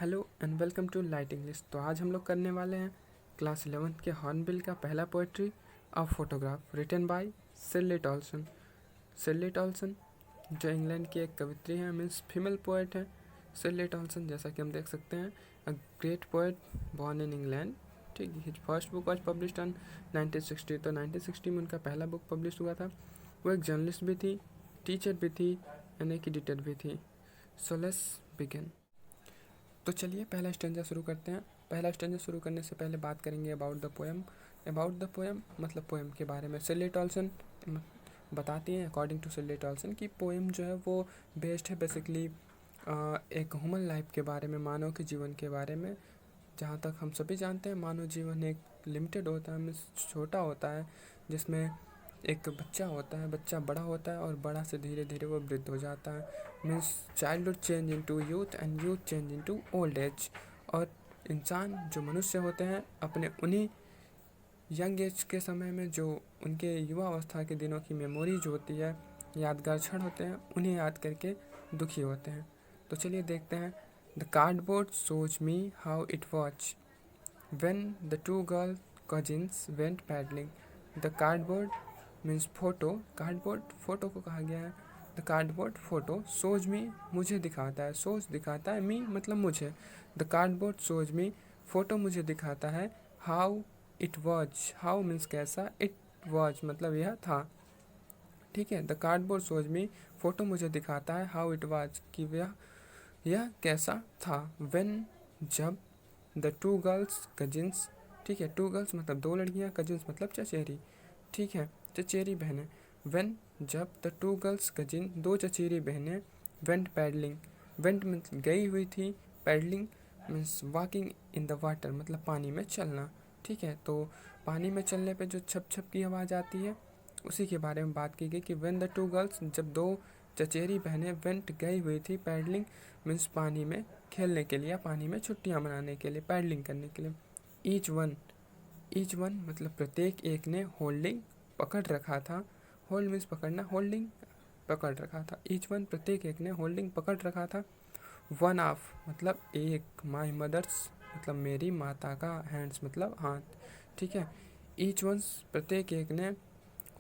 Hello and welcome to light English. तो आज हम लोग करने वाले हैं क्लास 11th के हॉर्नबिल का पहला poetry a photograph written by Shirley Toulson. Shirley Toulson जो इंग्लैंड की एक कवित्री है, मीन्स फीमेल पोएट है। शिर्ले टॉल्सन जैसा कि हम देख सकते हैं, a great poet born in England. ठीक, his first book was published on 1960। तो 1960 में उनका पहला बुक पब्लिश हुआ था। वो एक जर्नलिस्ट भी थी, टीचर भी थी एंड एक एडिटर भी थी। So let's begin. तो चलिए पहला स्टेंजा शुरू करते हैं। पहला स्टेंजा शुरू करने से पहले बात करेंगे about the poem. About the poem मतलब पोएम के बारे में। शिर्ले टॉल्सन बताती हैं अकॉर्डिंग टू शिर्ले टॉल्सन कि पोएम जो है वो बेस्ड है बेसिकली एक ह्यूमन लाइफ के बारे में, मानव के जीवन के बारे में। जहाँ तक हम सभी जानते हैं मानव जीवन एक लिमिटेड होता है, मीन्स छोटा होता है, जिसमें एक बच्चा होता है, बच्चा बड़ा होता है और बड़ा से धीरे धीरे वो वृद्ध हो जाता है। Means childhood change into youth and youth change into old age. और इंसान जो मनुष्य होते हैं अपने उन्हीं यंग एज के समय में, जो उनके युवा अवस्था के दिनों की मेमोरी जो होती है, यादगार क्षण होते हैं, उन्हें याद करके दुखी होते हैं। तो चलिए देखते हैं। The cardboard shows me how it watch when the two girl cousins went paddling। the cardboard means photo, cardboard photo को कहा गया है। द कार्डबोर्ड फोटो शोज मी मुझे दिखाता है, शोज दिखाता है, मी मतलब मुझे। The cardboard shows me photo मुझे दिखाता है, how it was, how means कैसा, इट वॉज मतलब यह था। ठीक है, the cardboard shows me photo मुझे दिखाता है, हाउ इट वॉज कि यह कैसा था। व्हेन जब, द टू गर्ल्स कजिन्स, ठीक है, टू गर्ल्स मतलब दो लड़कियां, कजिन्स मतलब चचेरी, ठीक है, चचेरी बहनें। व्हेन जब, द टू गर्ल्स कजिन दो चचेरी बहनें, वेंट पैडलिंग, वेंट मतलब गई हुई थी, paddling means walking in the water मतलब पानी में चलना। ठीक है, तो पानी में चलने पे जो छप छप की आवाज़ आती है उसी के बारे में बात की गई कि व्हेन द टू गर्ल्स जब दो चचेरी बहनें वेंट गई हुई थी, पैडलिंग मीन्स पानी में खेलने के लिए, पानी में छुट्टियां मनाने के लिए, पैडलिंग करने के लिए। ईच वन मतलब प्रत्येक एक ने, होल्डिंग पकड़ रखा था, होल्ड मीन्स पकड़ना, होल्डिंग पकड़ रखा था। ईच वन प्रत्येक एक ने होल्डिंग पकड़ रखा था। वन ऑफ मतलब एक, माई मदर्स मतलब मेरी माता का, हैंड्स मतलब हाथ। ठीक है, ईच वन प्रत्येक एक ने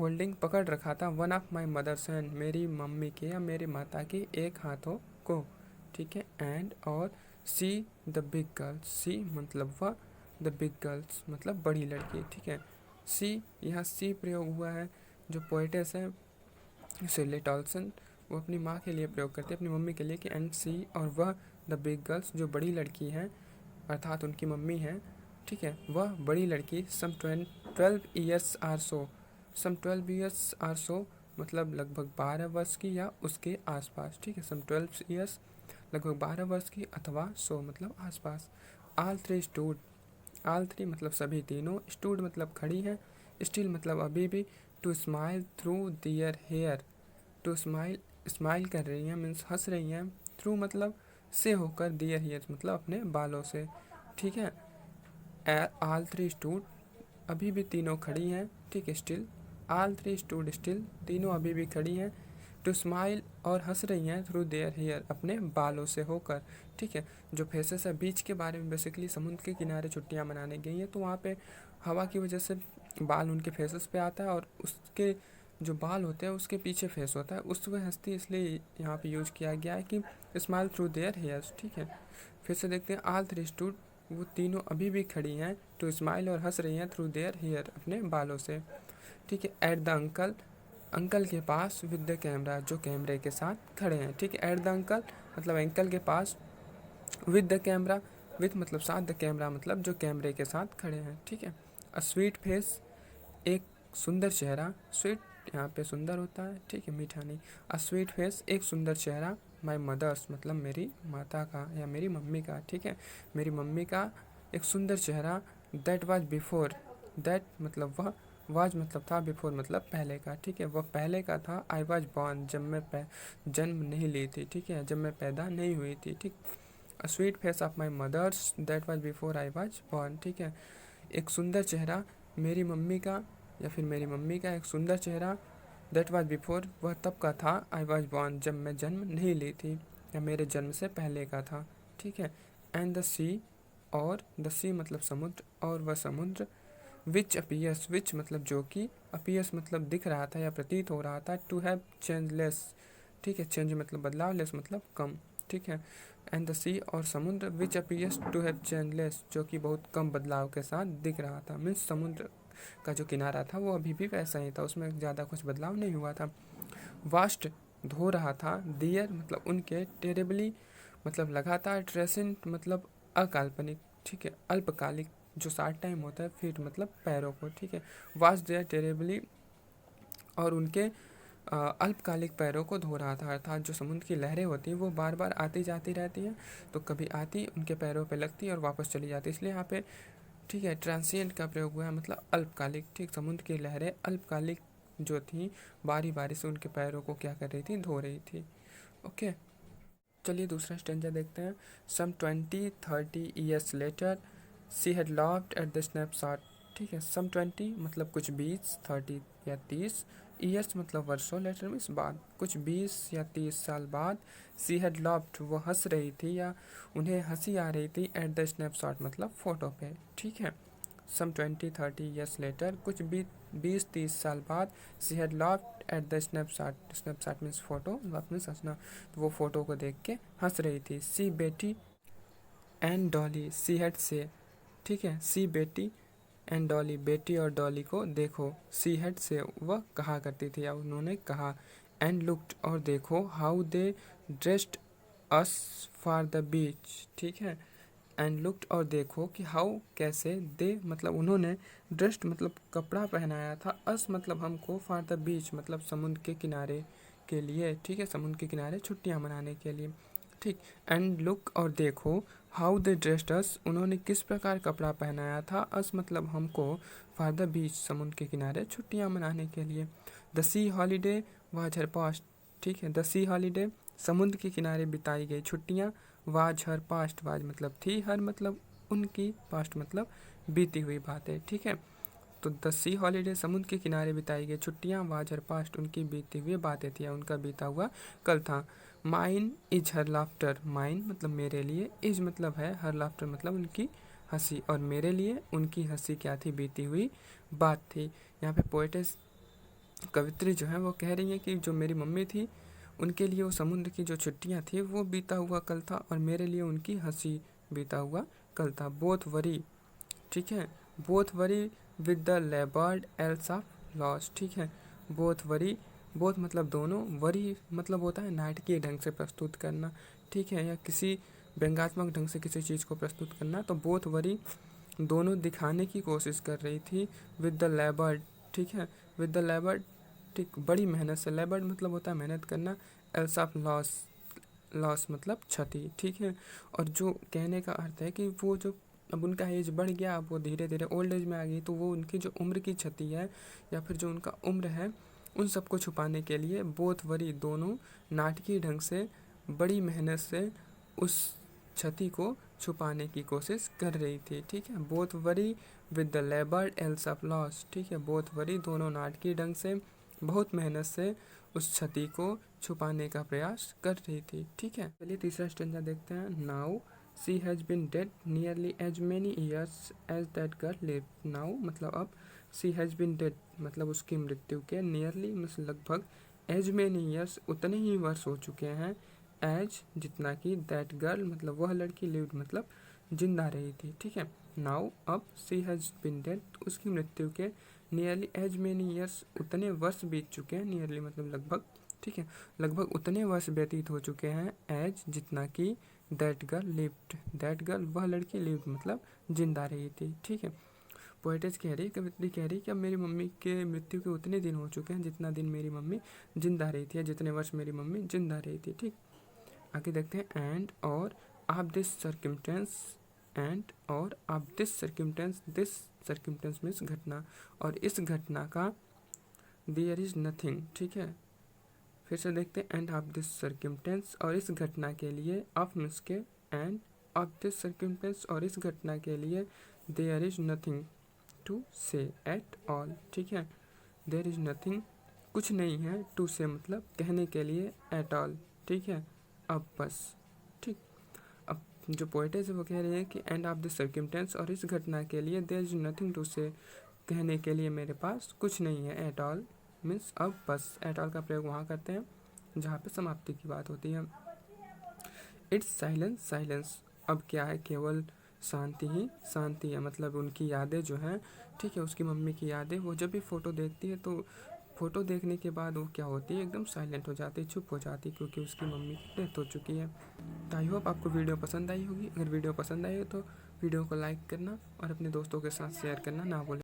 होल्डिंग पकड़ रखा था, one of my mother's hand मेरी मम्मी के या मेरी माता के एक हाथों को। ठीक है, एंड और सी द बिग गर्ल्स, सी मतलब वह, द बिग गर्ल्स मतलब बड़ी लड़की। ठीक है, सी यहाँ सी प्रयोग हुआ है। जो पोइटेस है शिर्ले टॉल्सन, वो अपनी माँ के लिए प्रयोग करते हैं, अपनी मम्मी के लिए कि एंड सी और वह, द बिग गर्ल्स जो बड़ी लड़की हैं अर्थात उनकी मम्मी हैं। ठीक है, वह बड़ी लड़की some 12 years or so, some 12 years or so मतलब लगभग 12 वर्ष की या उसके आसपास। ठीक है, सम 12 ईयर्स लगभग 12 वर्ष की, अथवा सो मतलब आसपास। आल थ्री स्टूड, आल थ्री मतलब सभी तीनों, स्टूड मतलब खड़ी हैं, स्टिल मतलब अभी भी, to smile through their hair, to smile smile कर रही हैं मीन्स हंस रही हैं, थ्रू मतलब से होकर, दियर हेयर्स मतलब अपने बालों से। ठीक है, आल थ्री स्टूड अभी भी तीनों खड़ी हैं। ठीक है, स्टिल आल थ्री स्टूड स्टिल तीनों अभी भी खड़ी हैं, टू स्माइल और हंस रही हैं, थ्रू देयर हेयर अपने बालों से होकर। ठीक है, जो फेसेस है बीच के बारे में, बेसिकली समुद्र के किनारे छुट्टियां मनाने गई हैं, तो वहाँ पे हवा की वजह से बाल उनके फेसेस पे आता है और उसके जो बाल होते हैं उसके पीछे फेस होता है, उस वह हंसती, इसलिए यहाँ पे यूज किया गया है कि स्माइल थ्रू देयर हेयर्स। ठीक है, फिर से देखते हैं। आल थ्री स्टूड वो तीनों अभी भी खड़ी हैं, टू स्माइल और हंस रही हैं, थ्रू देयर हेयर अपने बालों से। ठीक है, एट द अंकल अंकल के पास, विद द कैमरा जो कैमरे के साथ खड़े हैं। ठीक है, एट द अंकल मतलब अंकल के पास, विद द कैमरा विद मतलब साथ, द कैमरा मतलब जो कैमरे के साथ खड़े हैं। ठीक है, अ स्वीट फेस एक सुंदर चेहरा, स्वीट यहाँ पे सुंदर होता है, ठीक है, मीठा नहीं। अ स्वीट फेस एक सुंदर चेहरा, माई मदर्स मतलब मेरी माता का या मेरी मम्मी का। ठीक है, मेरी मम्मी का एक सुंदर चेहरा, दैट वाज बिफोर, दैट मतलब वह, वाज मतलब था, बिफोर मतलब पहले का। ठीक है, वह पहले का था, आई वाज बॉर्न जब मैं जन्म नहीं ली थी। ठीक है, जब मैं पैदा नहीं हुई थी। ठीक, a sweet face of my mother's that was before I was born. ठीक है, एक सुंदर चेहरा मेरी मम्मी का या फिर मेरी मम्मी का एक सुंदर चेहरा, दैट वाज बिफोर वह तब का था, आई वाज बॉर्न जब मैं जन्म नहीं ली थी या मेरे जन्म से पहले का था। ठीक है, एंड द सी, और द सी मतलब समुद्र, और वह समुद्र, विच अपीयर्स, विच मतलब जो कि, अपीयर्स मतलब दिख रहा था या प्रतीत हो रहा था, टू हैव चेंज लेस, ठीक है, चेंज मतलब बदलाव, लेस मतलब कम, ठीक है, एंड द सी और समुद्र, which appears to have changeless जो कि बहुत कम बदलाव के साथ दिख रहा था। मीन्स समुद्र का जो किनारा था वो अभी भी वैसा ही था, उसमें ज़्यादा कुछ बदलाव नहीं हुआ था। वास्ट धो रहा था, दियर मतलब उनके, टेरेबली मतलब लगातार, ट्रेसेंट मतलब अकाल्पनिक, ठीक है, अल्पकालिक जो शार्ट टाइम होता है, फिर मतलब पैरों को, ठीक है, वास्ट देयर टेरेबली और उनके अल्पकालिक पैरों को धो रहा था। अर्थात जो समुद्र की लहरें होती हैं वो बार बार आती जाती रहती हैं, तो कभी आती उनके पैरों पे लगती और वापस चली जाती, इसलिए यहाँ पे, ठीक है, ट्रांसिएंट का प्रयोग हुआ है, मतलब अल्पकालिक, ठीक, समुद्र की लहरें अल्पकालिक जो थी, बारी बारी से उनके पैरों को क्या कर रही थी, धो रही थी। ओके, चलिए दूसरा स्टेंजा देखते हैं। Some 20-30 years later she had loved at the snapshot, ठीक है, सम 20 मतलब कुछ 20, 30 या 30, ईयर्स मतलब वर्षों, लेटर मीन्स बाद, कुछ 20 या 30 साल बाद, सी हैड लव्ड वो हंस रही थी या उन्हें हंसी आ रही थी, एट द स्नैपशॉट मतलब फ़ोटो पे, ठीक है, सम 20-30 years लेटर कुछ 20-30 साल बाद, सी had loved at the snapshot, snapshot means photo, love means हंसना, तो वो फ़ोटो को देख के हंस रही थी। सी बेटी एंड डॉली, सी हैड से, ठीक है, सी बेटी एंड डॉली, बेटी और डॉली को देखो, सी हैड से वह कहा करती थी या उन्होंने कहा, एंड लुक्ड और देखो, how they dressed us for the beach, ठीक है, एंड लुक्ड और देखो कि हाउ कैसे, दे मतलब उन्होंने, ड्रेस्ड मतलब कपड़ा पहनाया था, अस मतलब हमको, फॉर द बीच मतलब समुद्र के किनारे के लिए, ठीक है, समुद्र के किनारे छुट्टियां मनाने के लिए, ठीक, एंड लुक और देखो, हाउ दे ड्रेस्ड अस उन्होंने किस प्रकार कपड़ा पहनाया था, अस मतलब हमको, फॉर द बीच समुद्र के किनारे छुट्टियां मनाने के लिए। The C holiday was her past, ठीक है, द सी हॉलीडे समुद्र के किनारे बिताई गई छुट्टियां, वाज हर पास्ट, वाज मतलब थी, हर मतलब उनकी, पास्ट मतलब बीती हुई बातें, ठीक है, तो द सी हॉलीडे समुद्र के किनारे बिताई गई छुट्टियां, वाज हर पास्ट उनकी बीती हुई बातें थी या उनका बीता हुआ कल था। Mine is her laughter, mine मतलब मेरे लिए, इज मतलब है, हर लाफ्टर मतलब उनकी हंसी, और मेरे लिए उनकी हंसी क्या थी, बीती हुई बात थी। यहाँ पे पोएटेस कवित्री जो है वो कह रही है कि जो मेरी मम्मी थी उनके लिए वो समुद्र की जो छुट्टियां थी वो बीता हुआ कल था, और मेरे लिए उनकी हंसी बीता हुआ कल था। बोथ वरी, ठीक है, both worry with the लेबर्ड else of loss, ठीक है, बोथ वरी, बोथ मतलब दोनों, वरी मतलब होता है नाटकीय ढंग से प्रस्तुत करना, ठीक है, या किसी व्यंग्यात्मक ढंग से किसी चीज़ को प्रस्तुत करना, तो बोथ वरी दोनों दिखाने की कोशिश कर रही थी, विद द लेबर्ड, ठीक है, विद द लेबर्ड, ठीक, बड़ी मेहनत से, लेबर्ड मतलब होता है मेहनत करना, एल्स ऑफ लॉस, लॉस मतलब क्षति, ठीक है, और जो कहने का अर्थ है कि वो जो अब उनका एज बढ़ गया, अब वो धीरे धीरे ओल्ड एज में आ गई, तो वो उनकी जो उम्र की क्षति है या फिर जो उनका उम्र है उन सबको छुपाने के लिए बोथ वरी दोनों नाटकीय ढंग से, बड़ी मेहनत से उस क्षति को छुपाने की कोशिश कर रही थी, ठीक है, both worry with the लेबर्ड else of loss, ठीक है, बोथ वरी दोनों नाटकीय ढंग से, बहुत मेहनत से उस क्षति को छुपाने का प्रयास कर रही थी, ठीक है। चलिए तीसरा स्टेंजा देखते हैं। Now she has been dead nearly as many years as that girl live, now मतलब अब, शी हैज़ बिन डेड मतलब उसकी मृत्यु के, नियरली मतलब लगभग, एज मेनी ईयर्स उतने ही वर्ष हो चुके हैं, एज जितना कि, दैट गर्ल मतलब वह लड़की, लिव्ड मतलब जिंदा रही थी, ठीक है, नाउ अब, शी हैज़ बिन डेड उसकी मृत्यु के, नियरली एज मेनी ईयर्स उतने वर्ष बीत चुके हैं, नियरली मतलब लगभग, ठीक है, लगभग उतने वर्ष व्यतीत हो चुके हैं, एज जितना कि, that girl lived, that girl वह लड़की, लिव्ड मतलब जिंदा रही थी, ठीक है। पोएटेज कह रही, कवित्री कह रही कि अब मेरी मम्मी के मृत्यु के उतने दिन हो चुके हैं जितना दिन मेरी मम्मी जिंदा रही थी, या जितने वर्ष मेरी मम्मी जिंदा रही थी, ठीक। आगे देखते हैं, एंड और ऑफ दिस सर्कमटेंस, एंड और ऑफ दिस सर्कमटेंस, दिस सर्कमटेंस मीन्स घटना, और इस घटना का, देयर इज नथिंग, ठीक है, फिर से देखते हैं, एंड ऑफ दिस सर्कमटेंस और इस घटना के लिए, ऑफ मीन्स के, एंड ऑफ दिस सर्कमटेंस और इस घटना के लिए, देयर इज नथिंग टू से एट ऑल, ठीक है, देयर इज नथिंग कुछ नहीं है, टू से मतलब कहने के लिए, एट ऑल, ठीक है, अब बस, ठीक, अब जो पोएटेस है वो कह रही है कि एंड ऑफ द सर्कमटेंस, और इस घटना के लिए देयर इज नथिंग टू से, कहने के लिए मेरे पास कुछ नहीं है। एट ऑल मीन्स अब बस, एट ऑल का प्रयोग वहाँ करते हैं जहाँ पे समाप्ति की बात होती है। इट्स साइलेंस, साइलेंस अब क्या है, केवल शांति ही शांति है। मतलब उनकी यादें जो हैं, ठीक है, उसकी मम्मी की यादें, वो जब भी फ़ोटो देखती है तो फ़ोटो देखने के बाद वो क्या होती है, एकदम साइलेंट हो जाती है, चुप हो जाती है, क्योंकि उसकी मम्मी की डेथ हो चुकी है। तो आई होप आपको वीडियो पसंद आई होगी। अगर वीडियो पसंद आई हो तो वीडियो को लाइक करना और अपने दोस्तों के साथ शेयर करना ना भूलें।